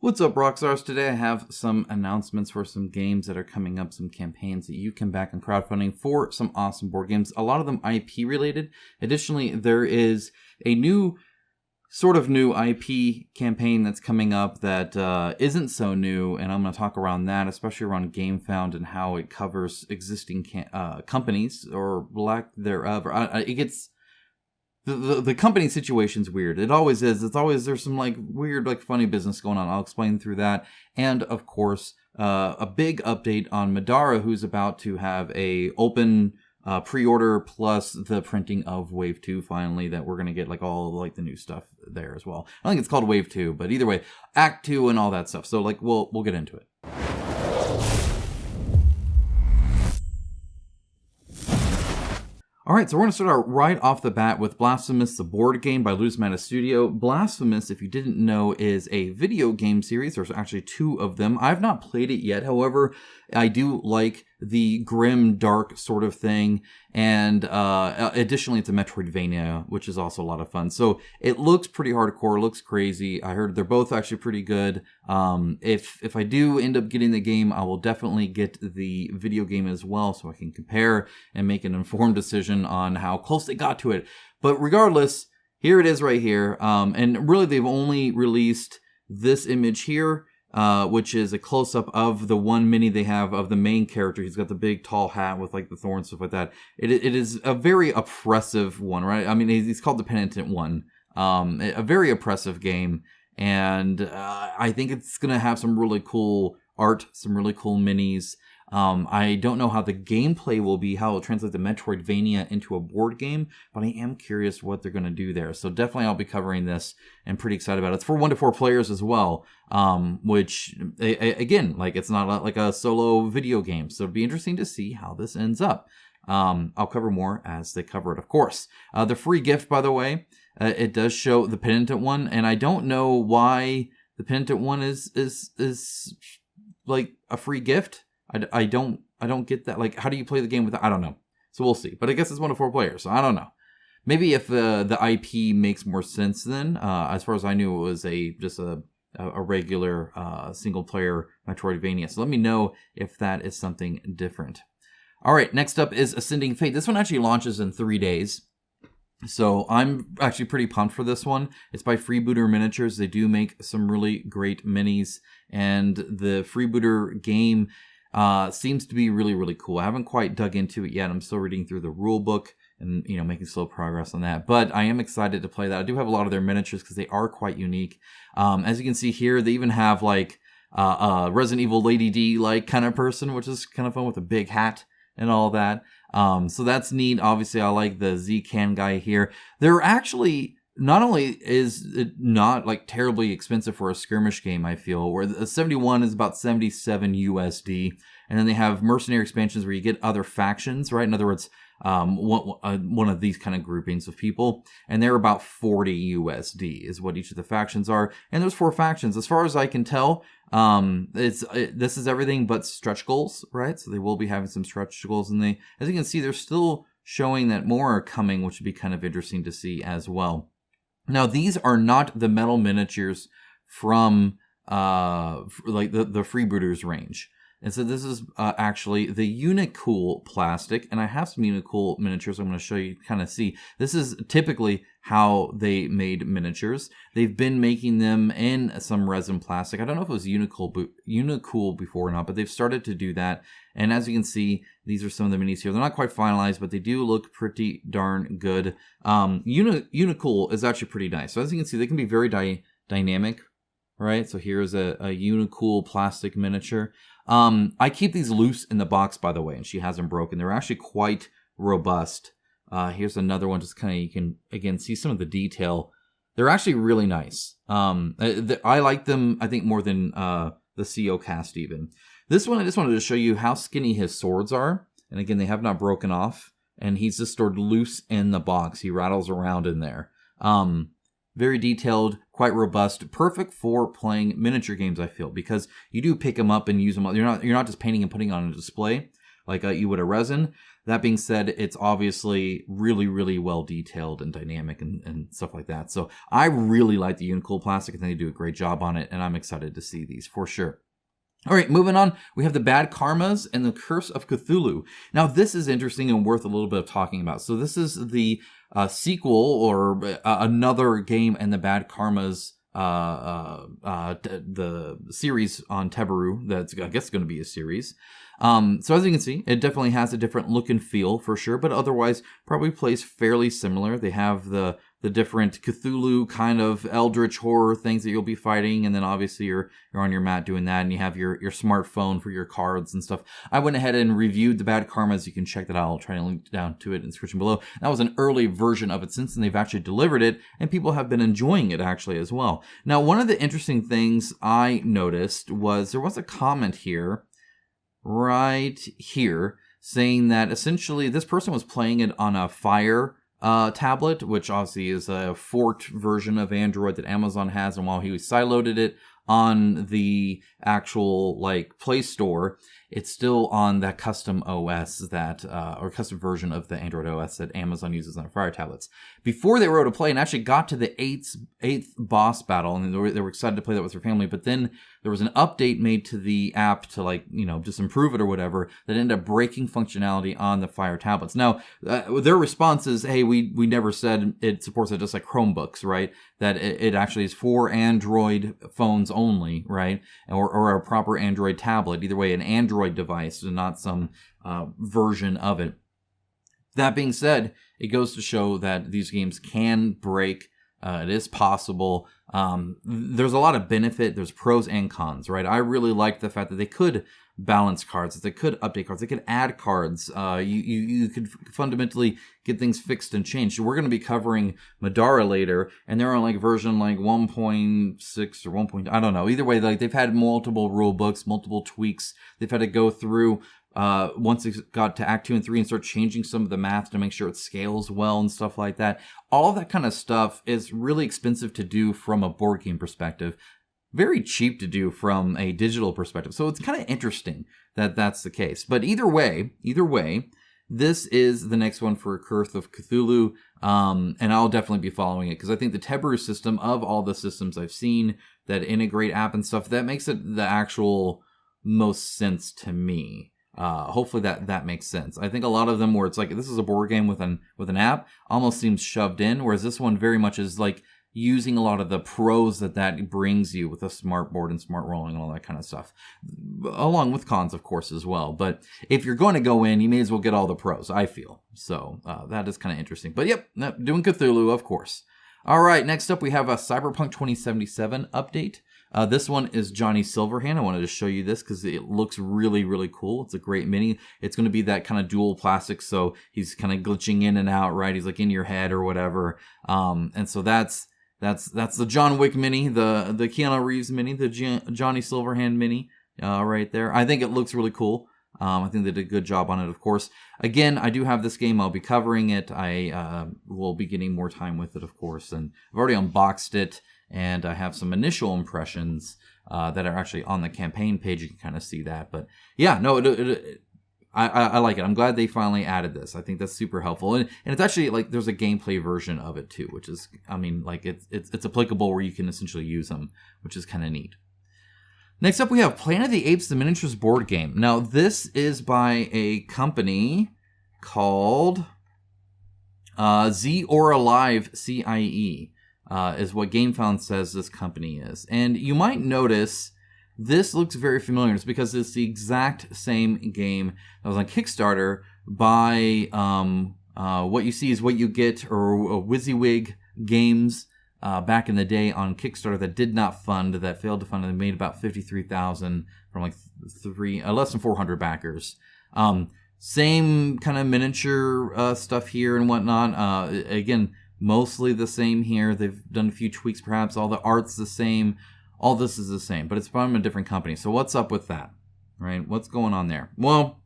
What's up, Rockstars? Today I have some announcements for some games that are coming up, some campaigns that you can back in crowdfunding for some awesome board games, a lot of them IP related. Additionally, there is a new IP campaign that's coming up that isn't so new, and I'm going to talk around that, especially around GameFound and how it covers existing companies or lack thereof. It gets... The company situation's weird. It always is. There's some weird funny business going on. I'll explain through that. And of course, a big update on Middara, who's about to have a open pre-order plus the printing of Wave 2 finally, that we're going to get all the new stuff there as well. I think it's called Wave 2, but either way, Act 2 and all that stuff. So we'll get into it. Alright, so we're going to start out right off the bat with Blasphemous, the board game by Luz Mana Studio. Blasphemous, if you didn't know, is a video game series. There's actually two of them. I've not played it yet. However, I do like the grim, dark sort of thing. And additionally, it's a Metroidvania, which is also a lot of fun. So it looks pretty hardcore, looks crazy. I heard they're both actually pretty good. If I do end up getting the game, I will definitely get the video game as well, so I can compare and make an informed decision on how close they got to it. But regardless, here it is right here. And really, they've only released this image here, which is a close-up of the one mini they have of the main character. He's got the big tall hat with the thorns, stuff like that. It is a very oppressive one, right? I mean, he's called the Penitent One. A very oppressive game, and I think it's going to have some really cool art, some really cool minis. I don't know how the gameplay will be, how it'll translate the Metroidvania into a board game, but I am curious what they're going to do there. So definitely I'll be covering this and pretty excited about it. It's for 1 to 4 players as well, which, again, it's not like a solo video game. So it'll be interesting to see how this ends up. I'll cover more as they cover it, of course. The free gift, by the way, it does show the Penitent One, and I don't know why the Penitent One is like a free gift. I don't get that. How do you play the game with that? I don't know. So we'll see. But I guess it's 1 to 4 players, so I don't know. Maybe if the IP makes more sense then. As far as I knew, it was just a regular single player Metroidvania. So let me know if that is something different. All right, next up is Ascending Fate. This one actually launches in 3 days. So I'm actually pretty pumped for this one. It's by Freebooter Miniatures. They do make some really great minis. And the Freebooter game seems to be really, really cool. I haven't quite dug into it yet. I'm still reading through the rule book and, making slow progress on that. But I am excited to play that. I do have a lot of their miniatures because they are quite unique. As you can see here, they even have Resident Evil Lady D kind of person, which is kind of fun with a big hat and all that. So that's neat. Obviously, I like the Z-Can guy here. They're actually... Not only is it not terribly expensive for a skirmish game, I feel, where the 71 is about 77 USD, and then they have mercenary expansions where you get other factions, right? In other words, one of these kind of groupings of people, and they're about 40 USD is what each of the factions are. And there's 4 factions, as far as I can tell. This is everything but stretch goals, right? So they will be having some stretch goals, and as you can see, they're still showing that more are coming, which would be kind of interesting to see as well. Now, these are not the metal miniatures from the Freebooters range. And so this is actually the Unicool plastic, and I have some Unicool miniatures I'm going to show you to kind of see. This is typically how they made miniatures. They've been making them in some resin plastic. I don't know if it was Unicool before or not, but they've started to do that. And as you can see, these are some of the minis here. They're not quite finalized, but they do look pretty darn good. Unicool is actually pretty nice. So as you can see, they can be very dynamic, right? So here's a Unicool plastic miniature. I keep these loose in the box, by the way, and she hasn't broken. They're actually quite robust. Here's another one, just kind of, you can, again, see some of the detail. They're actually really nice. I like them, I think, more than the CO cast even. This one, I just wanted to show you how skinny his swords are. And again, they have not broken off. And he's just stored loose in the box. He rattles around in there. Very detailed, quite robust, perfect for playing miniature games, I feel, because you do pick them up and use them. You're not just painting and putting on a display. like you would a resin. That being said, it's obviously really, really well detailed and dynamic and stuff like that. So I really like the Unicool plastic. I think they do a great job on it, and I'm excited to see these for sure. All right, moving on, we have the Bad Karmas and the Curse of Cthulhu. Now, this is interesting and worth a little bit of talking about. So this is the sequel or another game in the Bad Karmas, the series on Teberu. That's, I guess, going to be a series. So as you can see, it definitely has a different look and feel for sure, but otherwise probably plays fairly similar. They have the different Cthulhu kind of eldritch horror things that you'll be fighting, and then obviously you're on your mat doing that, and you have your smartphone for your cards and stuff. I went ahead and reviewed the Bad Karmas. You can check that out. I'll try to link down to it in the description below. That was an early version of it since then they've actually delivered it, and people have been enjoying it actually as well. Now, one of the interesting things I noticed was there was a comment here, right here, saying that essentially this person was playing it on a Fire tablet, which obviously is a forked version of Android that Amazon has, and while he sideloaded it on the actual Play Store, it's still on that custom OS that or custom version of the Android OS that Amazon uses on Fire tablets. Before they were able to play and actually got to the eighth boss battle, and they were excited to play that with their family, but then there was an update made to the app to just improve it or whatever that ended up breaking functionality on the Fire tablets. Now, their response is, hey, we never said it supports it just like Chromebooks, right? That it actually is for Android phones only, right? Or a proper Android tablet. Either way, an Android device and not some version of it. That being said, it goes to show that these games can break. It is possible. There's a lot of benefit. There's pros and cons, right? I really like the fact that they could balance cards, that they could update cards, they could add cards. You could fundamentally get things fixed and changed. So we're going to be covering Middara later, and they're on version 1.6 or 1. I don't know. Either way, they've had multiple rule books, multiple tweaks. They've had to go through once it got to Act 2 and 3 and start changing some of the math to make sure it scales well and stuff like that. All of that kind of stuff is really expensive to do from a board game perspective. Very cheap to do from a digital perspective. So it's kind of interesting that that's the case. But either way, this is the next one for Curse of Cthulhu. And I'll definitely be following it because I think the Teberu system, of all the systems I've seen that integrate app and stuff, that makes it the actual most sense to me. Hopefully that makes sense. I think a lot of them where it's this is a board game with an app almost seems shoved in, whereas this one very much is using a lot of the pros that brings you with a smart board and smart rolling and all that kind of stuff, along with cons, of course, as well. But if you're going to go in, you may as well get all the pros, I feel. So that is kind of interesting. But yep, doing Cthulhu, of course. All right, next up we have a Cyberpunk 2077 update. This one is Johnny Silverhand. I wanted to show you this because it looks really, really cool. It's a great mini. It's going to be that kind of dual plastic, so he's kind of glitching in and out, right? He's in your head or whatever. And so that's the John Wick mini, the Keanu Reeves mini, the Johnny Silverhand mini, right there. I think it looks really cool. I think they did a good job on it, of course. Again, I do have this game. I'll be covering it. I will be getting more time with it, of course. And I've already unboxed it, and I have some initial impressions that are actually on the campaign page. You can kind of see that. But yeah, no, I like it. I'm glad they finally added this. I think that's super helpful. And it's actually there's a gameplay version of it too, which is, it's applicable where you can essentially use them, which is kind of neat. Next up, we have Planet of the Apes, the miniatures board game. Now, this is by a company called Z or Alive CIE, is what GameFound says this company is. And you might notice this looks very familiar. It's because it's the exact same game that was on Kickstarter by What You See Is What You Get, or WYSIWYG Games, back in the day on Kickstarter that did not fund, that failed to fund. They made about $53,000 from less than 400 backers. Same kind of miniature stuff here and whatnot. Again, mostly the same here. They've done a few tweaks perhaps. All the art's the same. All this is the same, but it's from a different company. So what's up with that, right? What's going on there? Well,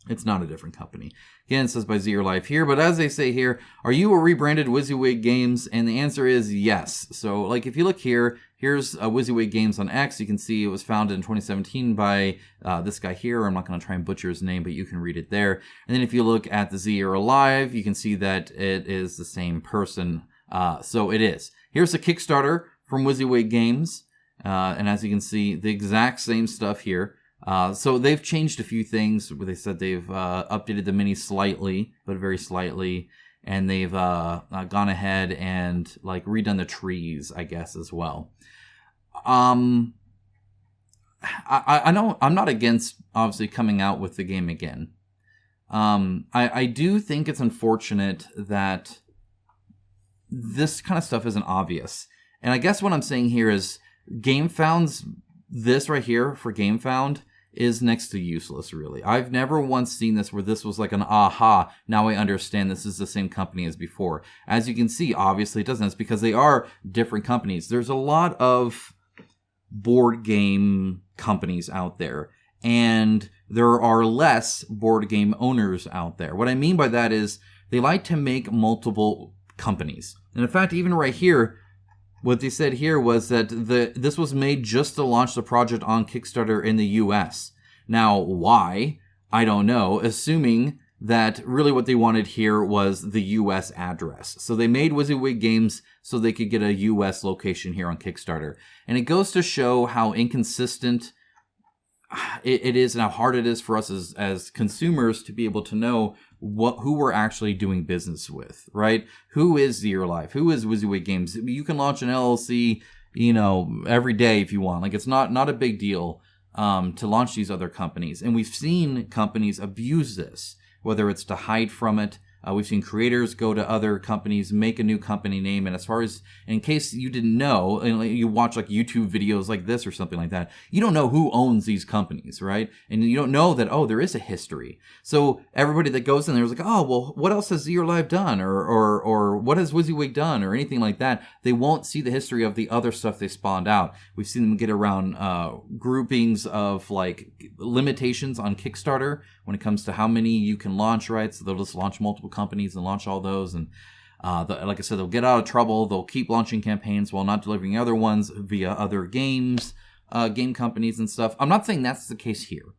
It's not a different company. Again, it says by Zero Life here, but as they say here, are you a rebranded WYSIWYG Games? And the answer is yes. So, like, if you look here, here's WYSIWYG Games on X. You can see it was founded in 2017 by this guy here. I'm not going to try and butcher his name, but you can read it there. And then if you look at the Zero Live, you can see that it is the same person. So it is. Here's a Kickstarter from WYSIWYG Games. And as you can see, the exact same stuff here. So they've changed a few things. They said they've updated the mini slightly, but very slightly, and they've gone ahead and like redone the trees, I guess, as well. I know I'm not against obviously coming out with the game again. I do think it's unfortunate that this kind of stuff isn't obvious, and I guess what I'm saying here is GameFound's this right here for GameFound is next to useless, really. I've never once seen this where this was like an aha, now I understand this is the same company as before. As you can see, obviously it doesn't. It's because they are different companies. There's a lot of board game companies out there, and there are less board game owners out there. What I mean by that is they like to make multiple companies. And in fact, even right here, what they said here was that this was made just to launch the project on Kickstarter in the US. Now, why? I don't know, assuming that really what they wanted here was the US address. So they made WYSIWYG Games so they could get a US location here on Kickstarter. And it goes to show how inconsistent it is and how hard it is for us as consumers to be able to know who we're actually doing business with, right? Who is Zero Life? Who is WYSIWYG Games? You can launch an LLC, every day if you want. Like, it's not a big deal to launch these other companies. And we've seen companies abuse this, whether it's to hide from it. We've seen creators go to other companies, make a new company name, and as far as, in case you didn't know, and you watch like YouTube videos like this or something like that, you don't know who owns these companies, right? And you don't know that, there is a history. So everybody that goes in there is like, well, what else has Zero Live done? Or what has WYSIWYG done? Or anything like that. They won't see the history of the other stuff they spawned out. We've seen them get around groupings of like limitations on Kickstarter when it comes to how many you can launch, right? So they'll just launch multiple companies and launch all those. And like I said, they'll get out of trouble. They'll keep launching campaigns while not delivering other ones via other games, game companies and stuff. I'm not saying that's the case here.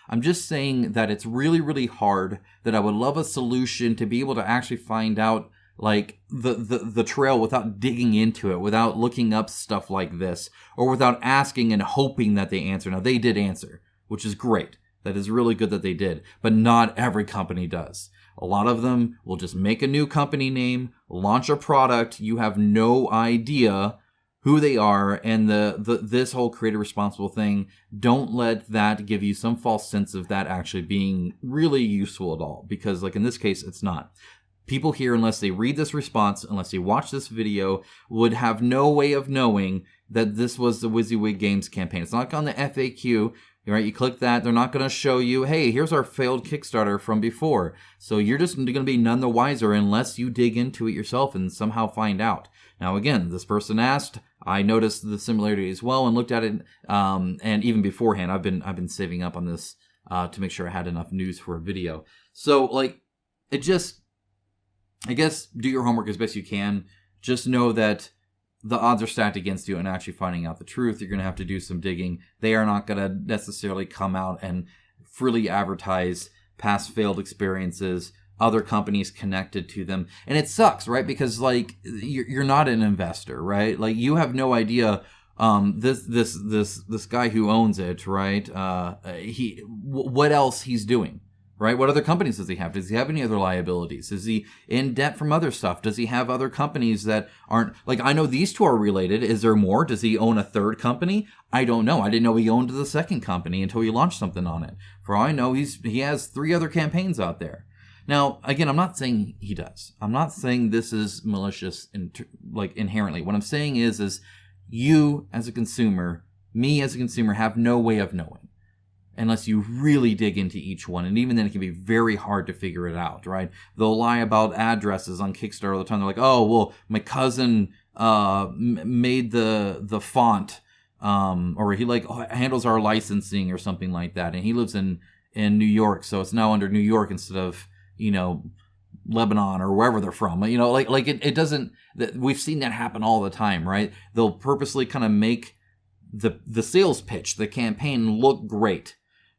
I'm just saying that it's really, really hard, that I would love a solution to be able to actually find out like the trail without digging into it, without looking up stuff like this, or without asking and hoping that they answer. Now, they did answer, which is great. That is really good that they did, but not every company does. A lot of them will just make a new company name, launch a product. You have no idea who they are, and this whole creator responsible thing, don't let that give you some false sense of that actually being really useful at all, because like in this case, it's not. People here, unless they read this response, unless they watch this video, would have no way of knowing that this was the WYSIWYG Games campaign. It's not like on the FAQ. Right, you click that, they're not going to show you, hey, here's our failed Kickstarter from before. So you're just going to be none the wiser unless you dig into it yourself and somehow find out. Now, again, this person asked, I noticed the similarity as well and looked at it. And even beforehand, I've been saving up on this to make sure I had enough news for a video. So, like, it just, I guess, do your homework as best you can. Just know that the odds are stacked against you, and actually finding out the truth, you're going to have to do some digging. They are not going to necessarily come out and freely advertise past failed experiences, other companies connected to them. And it sucks, right? Because like you're not an investor, right? Like you have no idea this guy who owns it, right? What else he's doing. Right? What other companies does he have? Does he have any other liabilities? Is he in debt from other stuff? Does he have other companies that aren't, like, I know these two are related. Is there more? Does he own a third company? I don't know. I didn't know he owned the second company until he launched something on it. For all I know, he has 3 other campaigns out there. Now, again, I'm not saying he does. I'm not saying this is malicious, inherently. What I'm saying is you as a consumer, me as a consumer, have no way of knowing, unless you really dig into each one. And even then, it can be very hard to figure it out, right? They'll lie about addresses on Kickstarter all the time. They're like, oh, well, my cousin made the font, or he handles our licensing or something like that, and he lives in in New York, so it's now under New York instead of, Lebanon or wherever they're from. It doesn't, we've seen that happen all the time, right? They'll purposely kind of make the sales pitch, the campaign look great,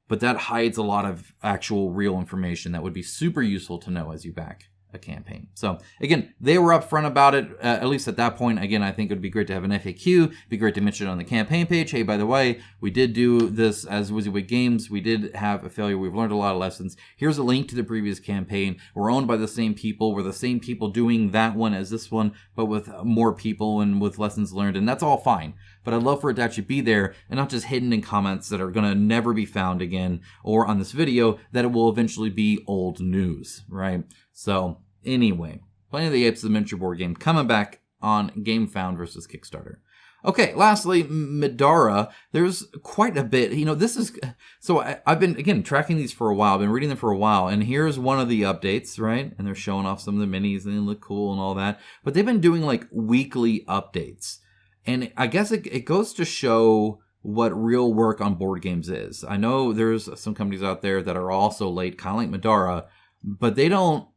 but that hides a lot of actual real information that would be super useful to know as you back a campaign. So again, they were upfront about it, at least at that point. Again, I think it would be great to have an FAQ. It'd be great to mention it on the campaign page. Hey, by the way, we did do this as WYSIWYG Games. We did have a failure. We've learned a lot of lessons. Here's a link to the previous campaign. We're owned by the same people. We're the same people doing that one as this one, but with more people and with lessons learned. And that's all fine. But I'd love for it to actually be there and not just hidden in comments that are going to never be found again, or on this video that it will eventually be old news, right? So anyway, Planet of the Apes, the miniature board game, coming back on GameFound versus Kickstarter. Okay, lastly, Middara. There's quite a bit. I've been, again, tracking these for a while. I've been reading them for a while, and here's one of the updates, right? And they're showing off some of the minis, and they look cool and all that. But they've been doing, weekly updates. And I guess it goes to show what real work on board games is. I know there's some companies out there that are also late, kind of like Middara, but they don't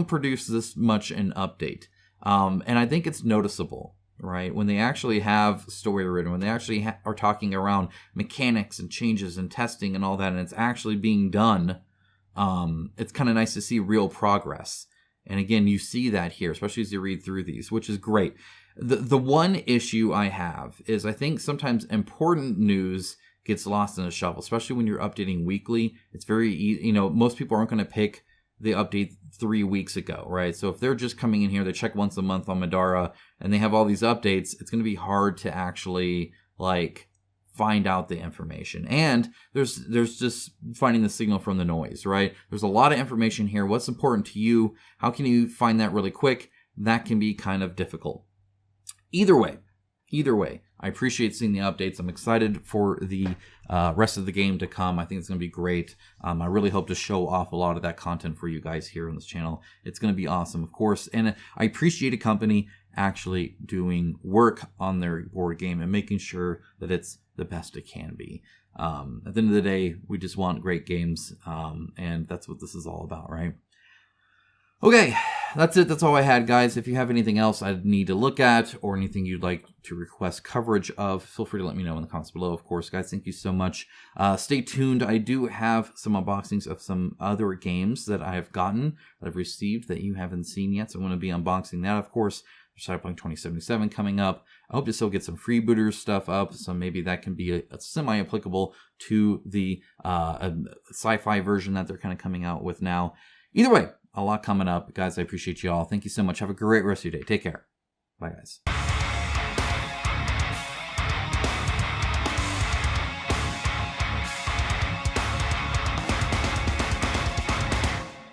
produce this much in update. And I think it's noticeable, right? When they actually have story written, when they actually are talking around mechanics and changes and testing and all that, and it's actually being done, it's kind of nice to see real progress. And again, you see that here, especially as you read through these, which is great. The one issue I have is I think sometimes important news gets lost in the shuffle, especially when you're updating weekly. It's very easy, most people aren't going to pick the update 3 weeks ago, right? So if they're just coming in here, they check once a month on Middara, and they have all these updates, it's going to be hard to actually find out the information. And there's just finding the signal from the noise, right? There's a lot of information here. What's important to you? How can you find that really quick? That can be kind of difficult. Either way, I appreciate seeing the updates. I'm excited for the rest of the game to come. I think it's going to be great. I really hope to show off a lot of that content for you guys here on this channel. It's going to be awesome, of course. And I appreciate a company actually doing work on their board game and making sure that it's the best it can be. At the end of the day, we just want great games, and that's what this is all about, right? Okay, that's it. That's all I had, guys. If you have anything else I'd need to look at or anything you'd like to request coverage of, feel free to let me know in the comments below. Of course, guys, thank you so much. Stay tuned. I do have some unboxings of some other games that I have gotten, that I've received that you haven't seen yet. So I'm going to be unboxing that, of course. There's Cyberpunk 2077 coming up. I hope to still get some freebooters stuff up, so maybe that can be a semi-applicable to the sci-fi version that they're kind of coming out with now. Either way, a lot coming up. Guys, I appreciate you all. Thank you so much. Have a great rest of your day. Take care. Bye, guys.